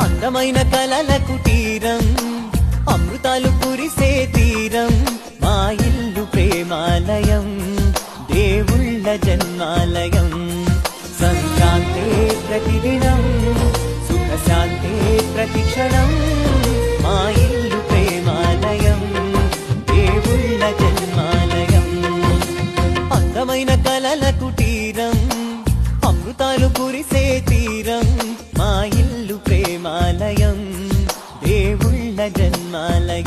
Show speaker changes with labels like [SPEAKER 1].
[SPEAKER 1] అందమైన కలల కుటీరం అమృతాలు కురిసే తీరం మా ఇల్లు ప్రేమాలయం దేవుళ్ళ జన్మాలయం సంక్రాంతే ప్రతిదినం సుఖశాంతే ప్రతిక్షణం మా ఇల్లు ప్రేమాలయం దేవుళ్ళ జన్మాలయం అందమైన కలల కుటీరం అమృతాలు కురిసే తీరం మా ఇల్లు ప్రేమాలయం దేవుళ్ళ జన్మాలయం